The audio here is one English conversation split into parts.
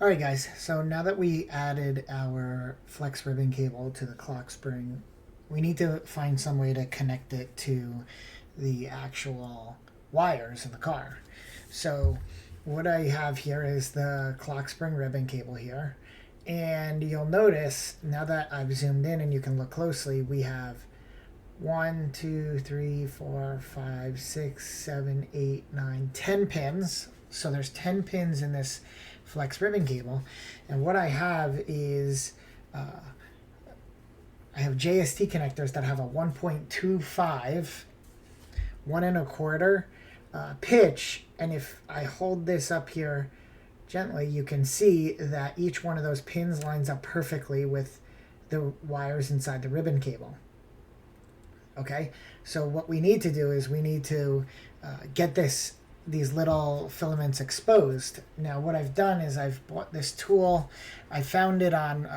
Alright guys, so now that we added our flex ribbon cable to the ClockSpring, we need to find some way to connect it to the actual wires in the car. So what I have here is the ClockSpring ribbon cable here. And you'll notice, now that I've zoomed in and you can look closely, we have 1, 2, 3, 4, 5, 6, 7, 8, 9, 10 pins. So there's 10 pins in this flex ribbon cable. And what I have is I have JST connectors that have a 1.25, 1 1/4 pitch. And if I hold this up here gently, you can see that each one of those pins lines up perfectly with the wires inside the ribbon cable. Okay, so what we need to do is we need to get these little filaments exposed. Now what I've done is I've bought this tool. I found it on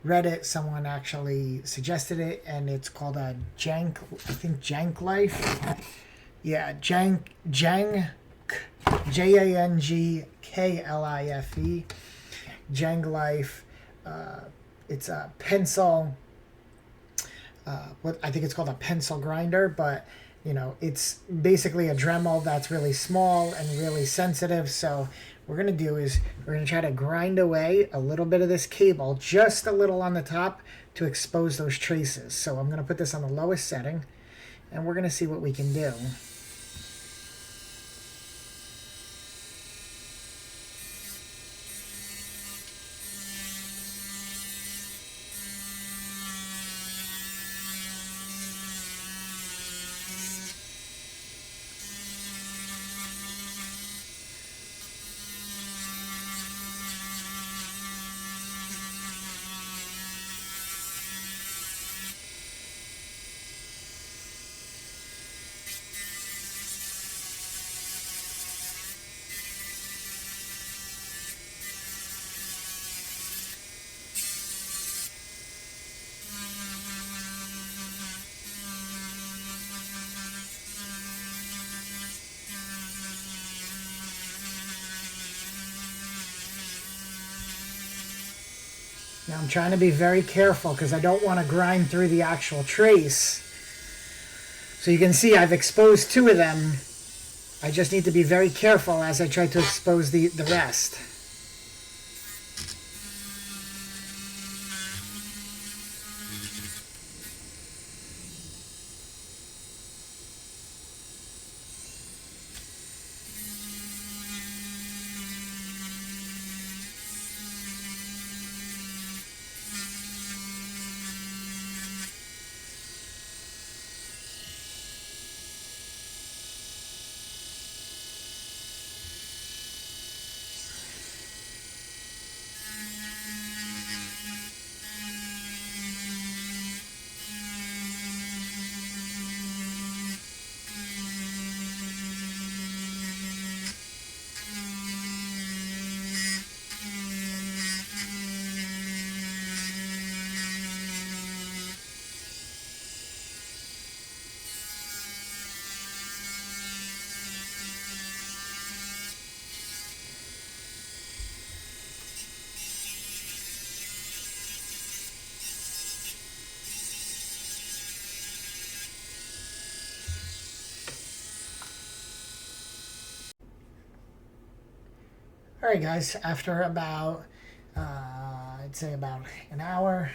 Reddit. Someone actually suggested it, and it's called a Jank, I think Jank Life. Yeah, Jank, Jangklife, Jank Life. It's a pencil. What I think it's called a pencil grinder, but you know, it's basically a Dremel that's really small and really sensitive. So what we're going to do is we're going to try to grind away a little bit of this cable, just a little on the top, to expose those traces. So I'm going to put this on the lowest setting, and we're going to see what we can do. Now I'm trying to be very careful because I don't want to grind through the actual trace. So you can see I've exposed 2 of them. I just need to be very careful as I try to expose the rest. Alright guys, after about, I'd say about an hour,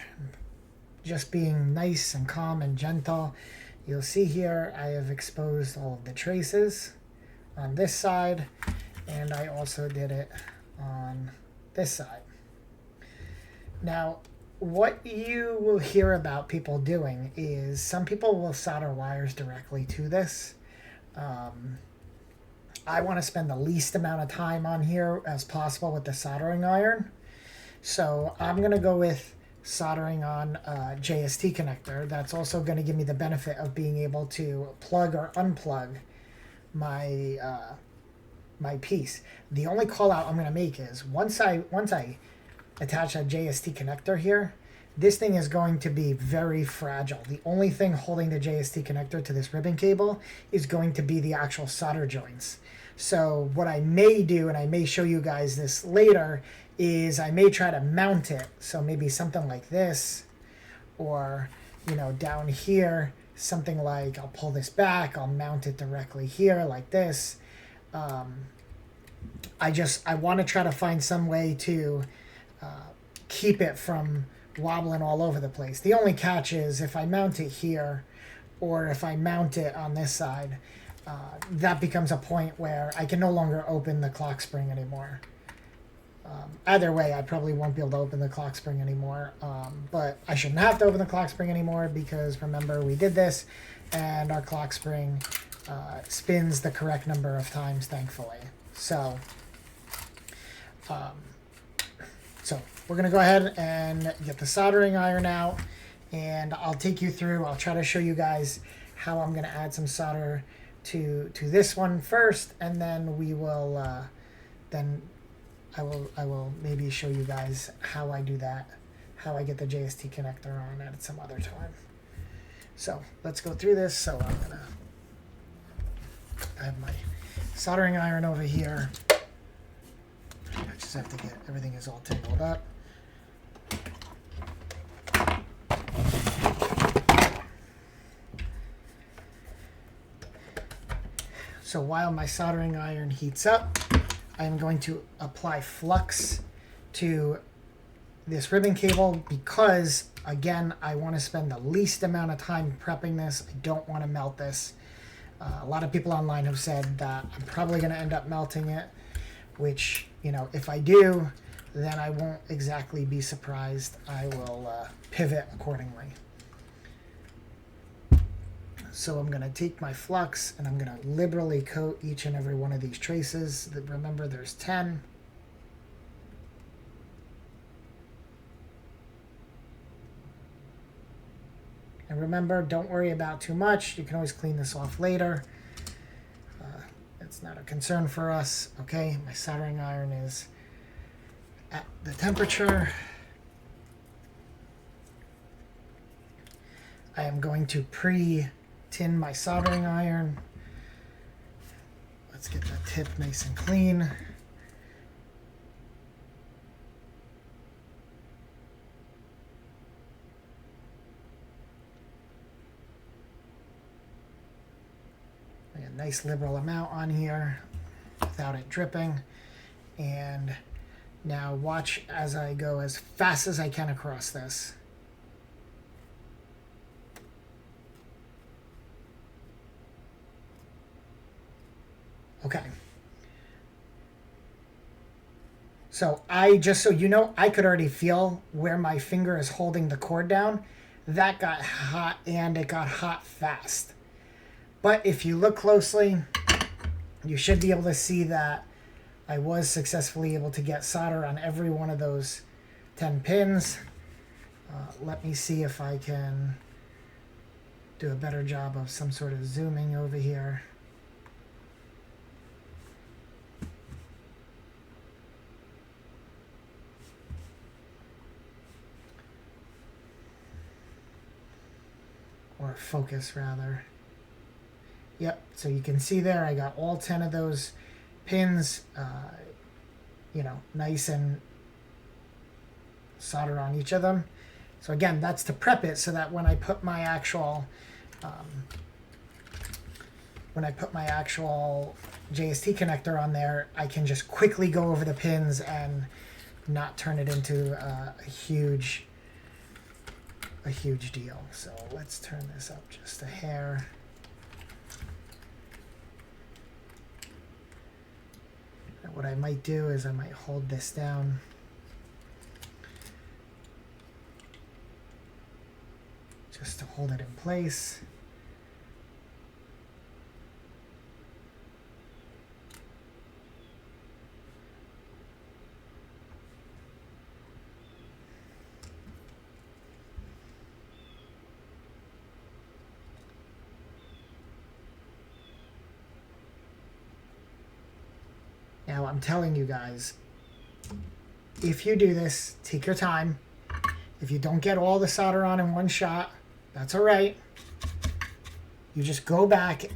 just being nice and calm and gentle, you'll see here I have exposed all of the traces on this side, and I also did it on this side. Now, what you will hear about people doing is some people will solder wires directly to this. I want to spend the least amount of time on here as possible with the soldering iron. So I'm going to go with soldering on a JST connector. That's also going to give me the benefit of being able to plug or unplug my my piece. The only call out I'm going to make is once I attach a JST connector here, this thing is going to be very fragile. The only thing holding the JST connector to this ribbon cable is going to be the actual solder joints. So what I may do, and I may show you guys this later, is I may try to mount it. So maybe something like this, or, you know, down here, something like I'll pull this back, I'll mount it directly here like this. I want to try to find some way to keep it from wobbling all over the place. The only catch is if I mount it here, or if I mount it on this side, that becomes a point where I can no longer open the ClockSpring anymore. Either way, I probably won't be able to open the ClockSpring anymore, but I shouldn't have to open the ClockSpring anymore, because remember, we did this and our ClockSpring spins the correct number of times, thankfully. So we're going to go ahead and get the soldering iron out, and I'll take you through, I'll try to show you guys how I'm going to add some solder to this one first, and then we will I will maybe show you guys how I do that, how I get the JST connector on at some other time. So let's go through this. So I have my soldering iron over here. I just have to get everything is all tangled up. So while my soldering iron heats up, I'm going to apply flux to this ribbon cable because, again, I want to spend the least amount of time prepping this. I don't want to melt this. A lot of people online have said that I'm probably going to end up melting it, which, you know, if I do, then I won't exactly be surprised. I will pivot accordingly. So I'm going to take my flux and I'm going to liberally coat each and every one of these traces. Remember, there's 10. And remember, don't worry about too much. You can always clean this off later. It's not a concern for us. Okay, my soldering iron is at the temperature. I am going to pre-tin my soldering iron. Let's get that tip nice and clean. A nice liberal amount on here without it dripping. And now watch as I go as fast as I can across this. Okay. So just so you know, I could already feel where my finger is holding the cord down. That got hot, and it got hot fast. But if you look closely, you should be able to see that I was successfully able to get solder on every one of those 10 pins. Let me see if I can do a better job of some sort of zooming over here. Or focus, rather. Yep, so you can see there I got all 10 of those pins, you know, nice and solder on each of them. So again, that's to prep it so that when I put my actual JST connector on there, I can just quickly go over the pins and not turn it into a huge deal. So let's turn this up just a hair. And what I might do is I might hold this down. Just to hold it in place. Now, I'm telling you guys, if you do this, take your time. If you don't get all the solder on in one shot, that's all right. You just go back,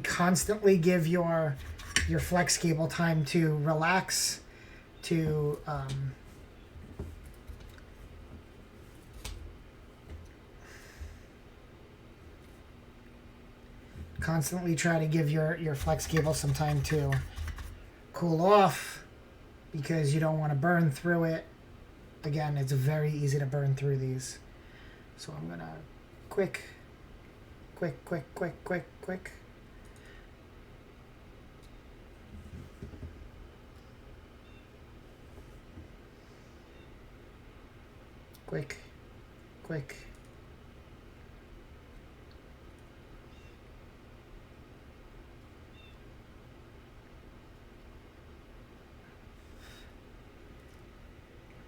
constantly give your flex cable time to relax, to constantly try to give your flex cable some time to cool off, because you don't want to burn through it. Again, it's very easy to burn through these. So I'm gonna quick. Quick.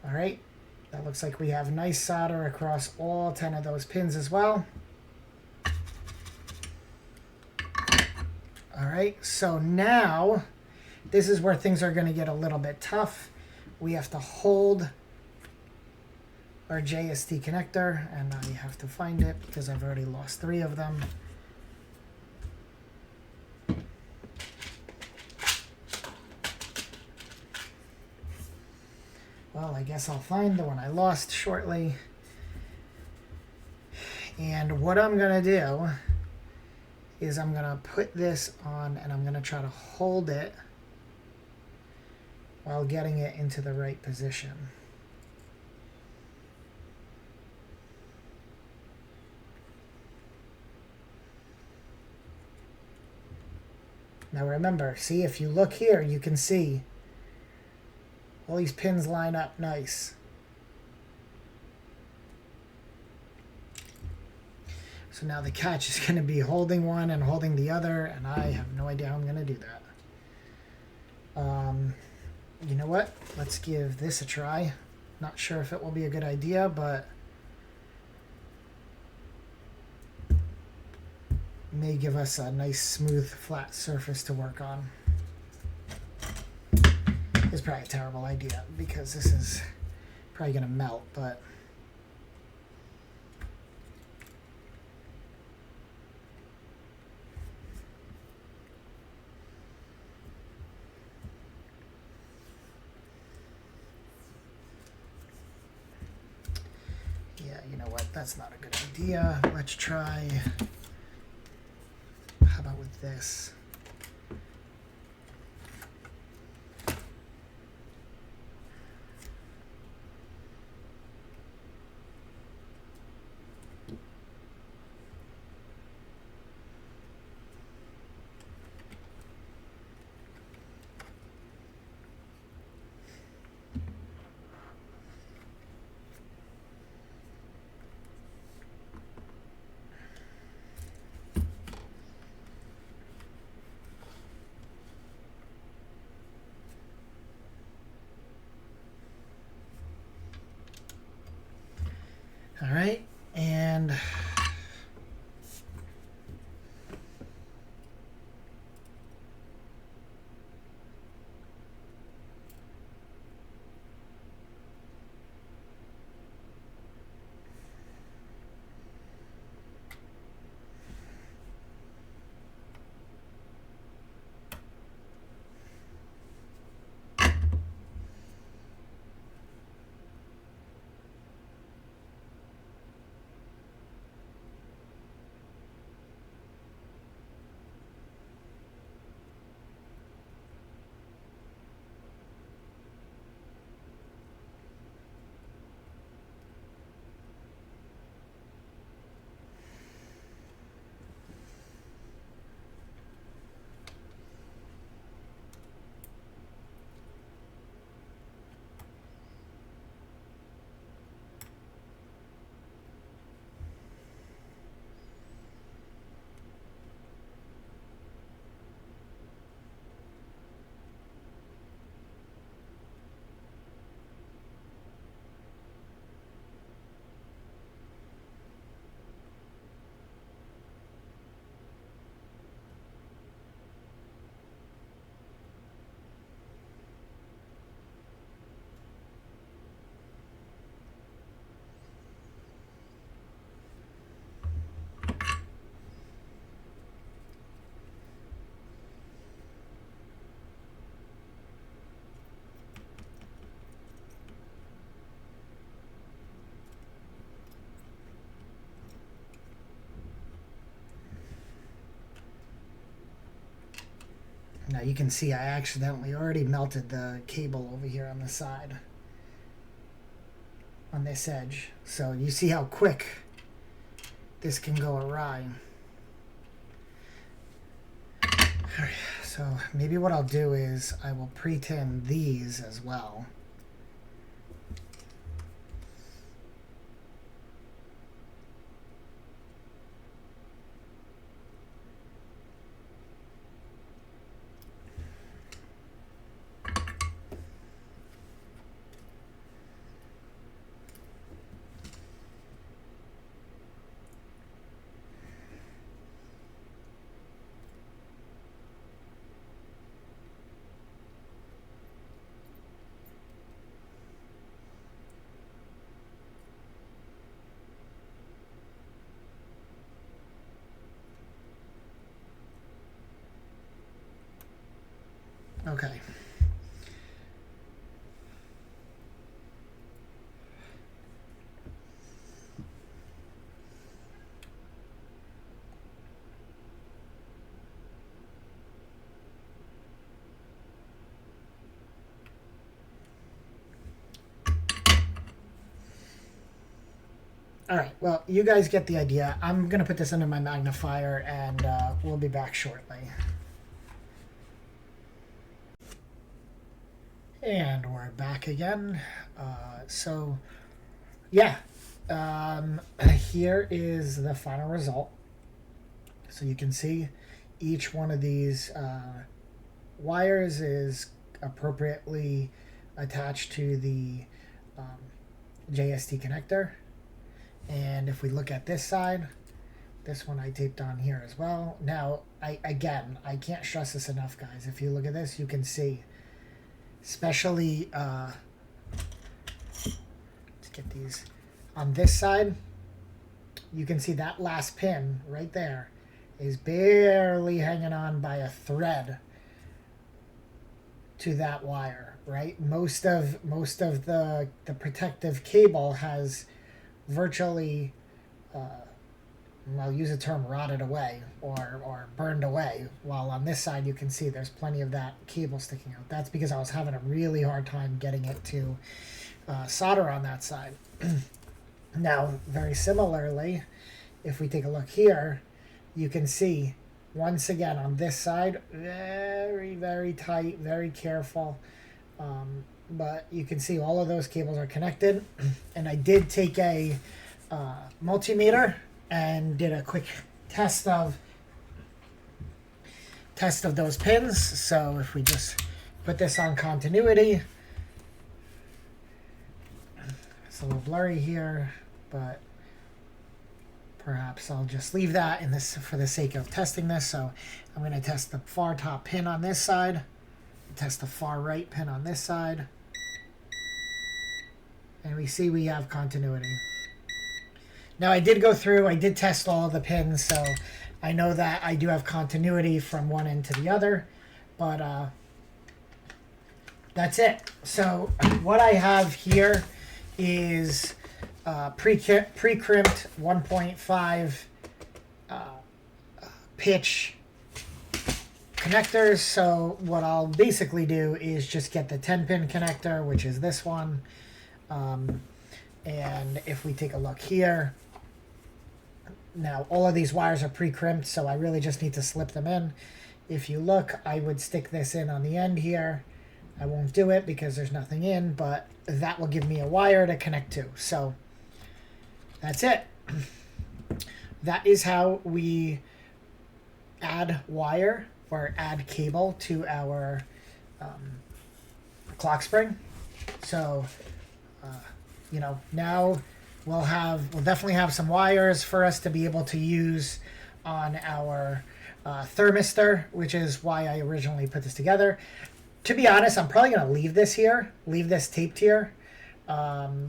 All right, that looks like we have nice solder across all 10 of those pins as well. All right, so now this is where things are going to get a little bit tough. We have to hold our JST connector, and I have to find it because I've already lost 3 of them. Well, I guess I'll find the one I lost shortly. And what I'm going to do is I'm going to put this on, and I'm going to try to hold it while getting it into the right position. Now remember, see, if you look here, you can see all these pins line up nice. So now the catch is going to be holding one and holding the other, and I have no idea how I'm going to do that. You know what? Let's give this a try. Not sure if it will be a good idea, but may give us a nice, smooth, flat surface to work on. It's probably a terrible idea because this is probably going to melt, but yeah, you know what? That's not a good idea. Let's try, how about with this? Now you can see I accidentally already melted the cable over here on the side, on this edge. So you see how quick this can go awry. Alright, so maybe what I'll do is I will pre-tin these as well. Okay. All right, well, you guys get the idea. I'm going to put this under my magnifier, and we'll be back shortly. And we're back again. So, yeah, here is the final result. So you can see each one of these wires is appropriately attached to the JST connector. And if we look at this side, this one I taped on here as well. Now, I can't stress this enough, guys. If you look at this, you can see, especially, let's get these, on this side, you can see that last pin right there is barely hanging on by a thread to that wire, right? Most of the protective cable has virtually, I'll use the term rotted away or burned away, while on this side you can see there's plenty of that cable sticking out. That's because I was having a really hard time getting it to solder on that side. Now, very similarly, if we take a look here, you can see, once again, on this side, very, very tight, very careful. But you can see all of those cables are connected. And I did take a multimeter and did a quick test of those pins. So if we just put this on continuity, it's a little blurry here, but perhaps I'll just leave that in this for the sake of testing this. So I'm going to test the far top pin on this side, test the far right pin on this side, and we see we have continuity. Now I did go through, I did test all of the pins, so I know that I do have continuity from one end to the other, but that's it. So what I have here is pre-crimped 1.5 pitch connectors. So what I'll basically do is just get the 10-pin connector, which is this one. And if we take a look here, now all of these wires are pre-crimped, so I really just need to slip them in. If you look, I would stick this in on the end here. I won't do it because there's nothing in, but that will give me a wire to connect to. So that's it. That is how we add wire or add cable to our ClockSpring. So, you know, now we'll definitely have some wires for us to be able to use on our thermistor, which is why I originally put this together. To be honest, I'm probably going to leave this taped here,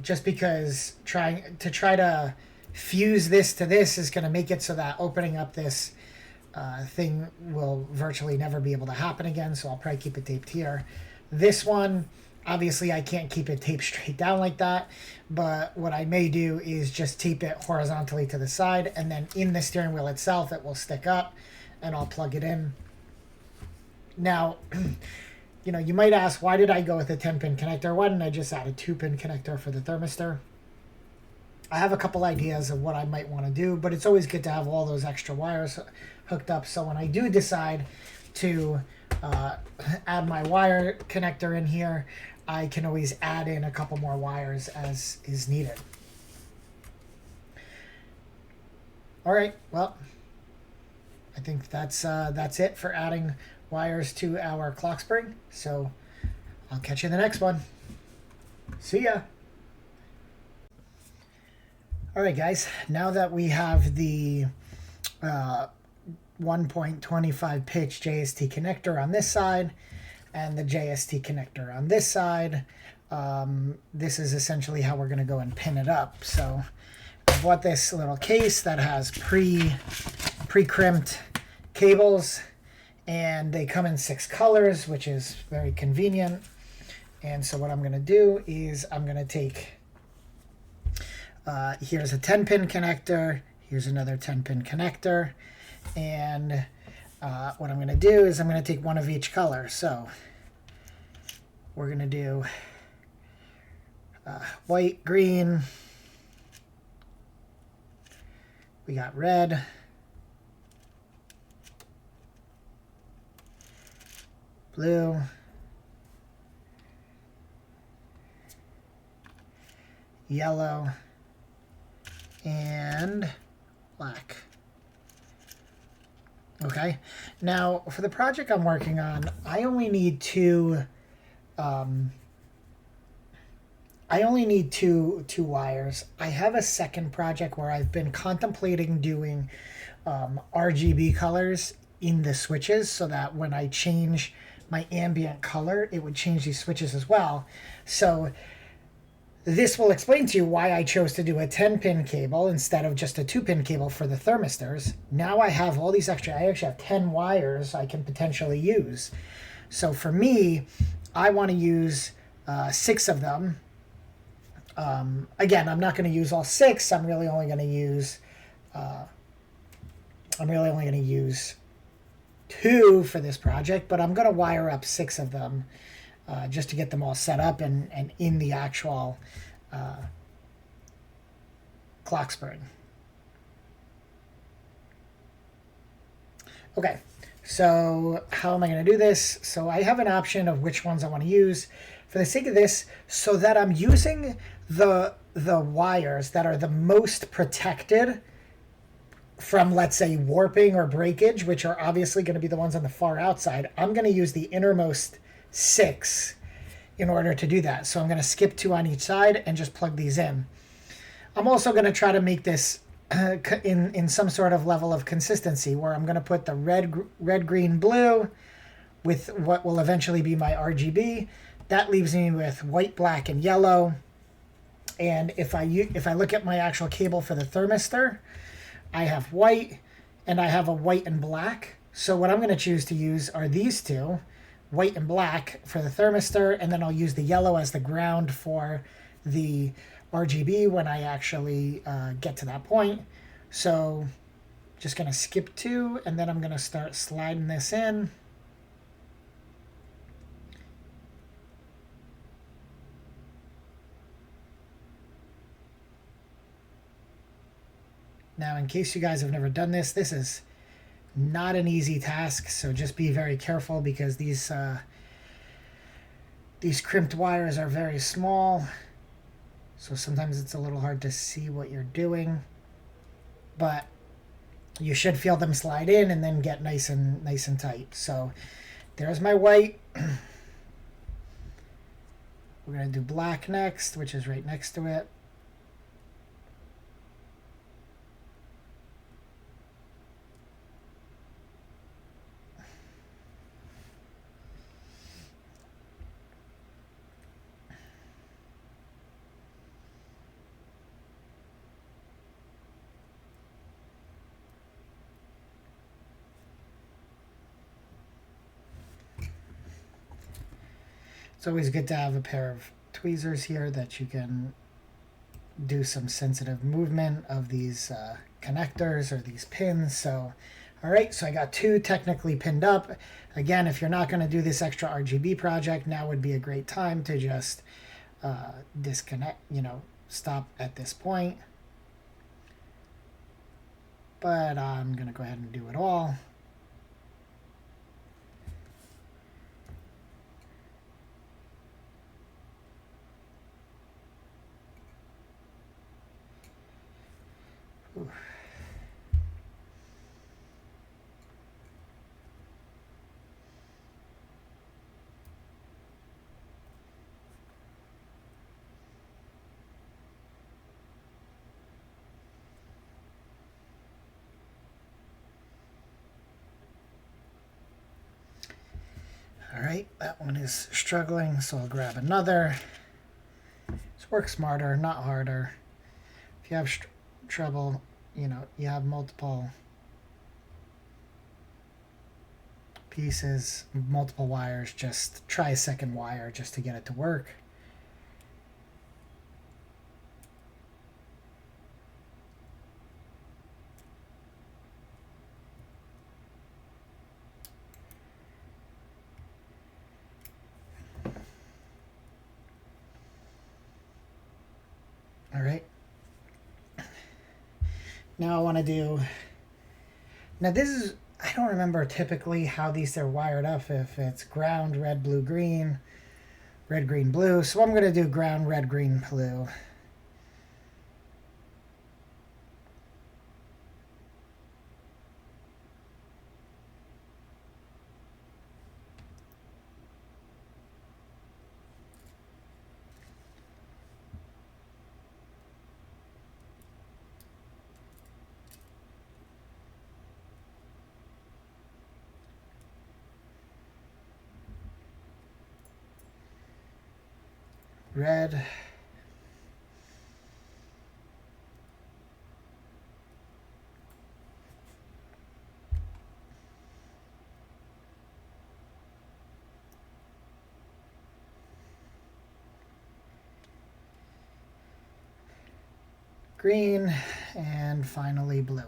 just because try to fuse this to this is going to make it so that opening up this thing will virtually never be able to happen again, so I'll probably keep it taped here. This one, obviously I can't keep it taped straight down like that, but what I may do is just tape it horizontally to the side, and then in the steering wheel itself it will stick up, and I'll plug it in Now, you know, you might ask, why did I go with a 10-pin connector? Why didn't I just add a 2-pin connector for the thermistor? I have a couple ideas of what I might want to do, but it's always good to have all those extra wires hooked up. So when I do decide to add my wire connector in here, I can always add in a couple more wires as is needed. All right, well, I think that's it for adding wires to our ClockSpring. So I'll catch you in the next one. See ya. All right, guys, now that we have the 1.25 pitch JST connector on this side and the JST connector on this side, this is essentially how we're going to go and pin it up. So I bought this little case that has pre-crimped cables, and they come in 6 colors, which is very convenient. And so what I'm going to do is I'm going to take, here's a 10-pin connector, here's another 10-pin connector, and what I'm going to do is I'm going to take one of each color. So we're going to do white, green, we got red, blue, yellow, and black. Okay, now for the project I'm working on, I only need two wires. I have a second project where I've been contemplating doing RGB colors in the switches so that when I change my ambient color, it would change these switches as well. So this will explain to you why I chose to do a 10-pin cable instead of just a 2-pin cable for the thermistors. Now I have all these extra, I actually have 10 wires I can potentially use. So for me, I want to use 6 of them. Again, I'm not going to use all 6. I'm really only going to use 2 for this project, but I'm going to wire up 6 of them just to get them all set up and in the actual ClockSpring. Okay, so how am I going to do this? So I have an option of which ones I want to use. For the sake of this, so that I'm using the wires that are the most protected from, let's say, warping or breakage, which are obviously going to be the ones on the far outside, I'm going to use the innermost 6 in order to do that. So I'm going to skip 2 on each side and just plug these in. I'm also going to try to make this in some sort of level of consistency where I'm going to put the red, green, blue with what will eventually be my RGB. That leaves me with white, black, and yellow. And if I look at my actual cable for the thermistor, I have white and I have a white and black. So what I'm going to choose to use are these 2, white and black for the thermistor, and then I'll use the yellow as the ground for the RGB when I actually get to that point. So just going to skip 2, and then I'm going to start sliding this in. Now, in case you guys have never done this, this is not an easy task, so just be very careful because these crimped wires are very small, so sometimes it's a little hard to see what you're doing, but you should feel them slide in and then get nice and tight. So there's my white. We're going to do black next, which is right next to it. It's always good to have a pair of tweezers here that you can do some sensitive movement of these connectors or these pins. So All right, so I got 2 technically pinned up. Again, if you're not going to do this extra RGB project, now would be a great time to just disconnect, stop at this point. But I'm going to go ahead and do it all. Ooh. All right, that one is struggling, so I'll grab another. Just work smarter, not harder. If you have trouble, you have multiple pieces, multiple wires, just try a second wire just to get it to work. All right. Now I want to do, now this is, I don't remember typically how these are wired up, if it's ground, red, blue, green, red, green, blue. So I'm going to do ground, red, green, blue. Red. Green, and finally blue.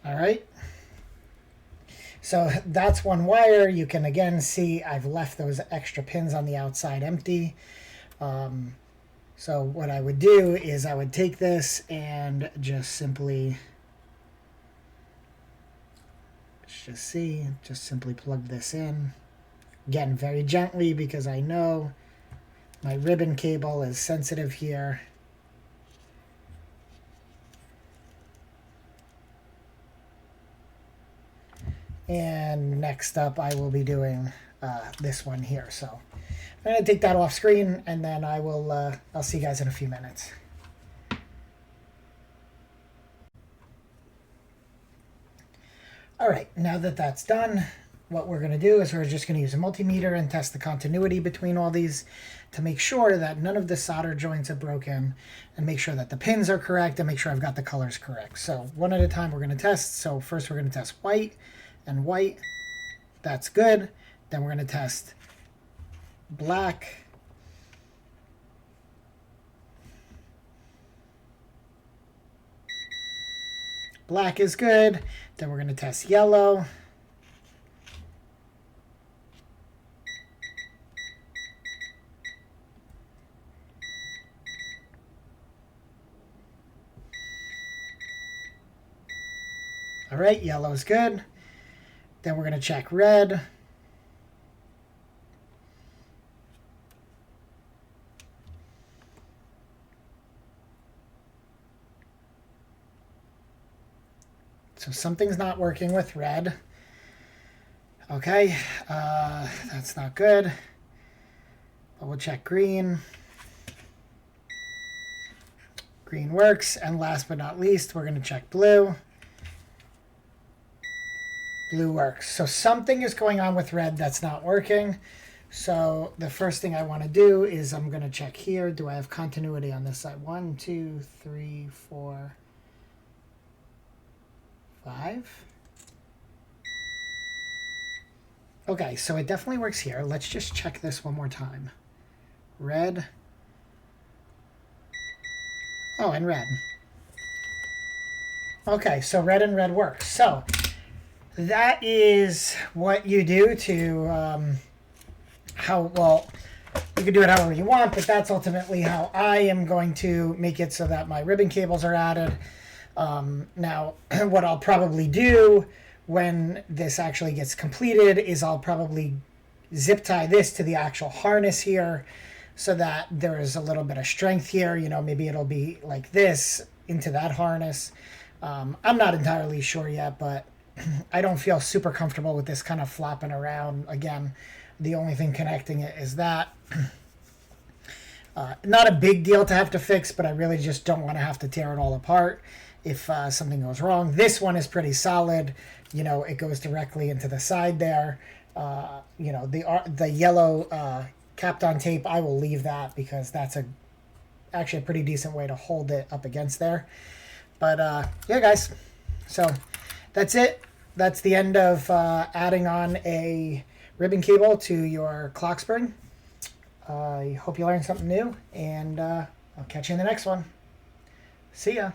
All right. So that's one wire. You can again see I've left those extra pins on the outside empty. So what I would do is I would take this and just simply, let's just simply plug this in. Again, very gently, because I know my ribbon cable is sensitive here. And next up, I will be doing this one here. So I'm going to take that off screen, and then I'll see you guys in a few minutes. All right, now that that's done, what we're going to do is we're just going to use a multimeter and test the continuity between all these to make sure that none of the solder joints are broken, and make sure that the pins are correct, and make sure I've got the colors correct. So one at a time we're going to test. So first we're going to test white and white. That's good. Then we're going to test black. Black is good. Then we're going to test yellow. All right, yellow is good. Then we're going to check red. So something's not working with red. Okay, that's not good. But we'll check green. Green works. And last but not least, we're going to check blue. Blue works. So something is going on with red that's not working. So the first thing I want to do is I'm going to check here. Do I have continuity on this side? 1, 2, 3, 4, 5. Okay, so it definitely works here. Let's just check this one more time. Red. Oh, and red. Okay, so red and red works. So that is what you do to well, you can do it however you want, but that's ultimately how I am going to make it so that my ribbon cables are added. Now, what I'll probably do when this actually gets completed is I'll probably zip tie this to the actual harness here so that there is a little bit of strength here. You know, maybe it'll be like this into that harness. I'm not entirely sure yet, but I don't feel super comfortable with this kind of flopping around. Again, the only thing connecting it is that. Not a big deal to have to fix, but I really just don't want to have to tear it all apart if something goes wrong. This one is pretty solid. You know, it goes directly into the side there. You know, the yellow capped on tape, I will leave that because that's actually a pretty decent way to hold it up against there. But yeah, guys, so that's it. That's the end of adding on a ribbon cable to your ClockSpring. I hope you learned something new, and I'll catch you in the next one. See ya.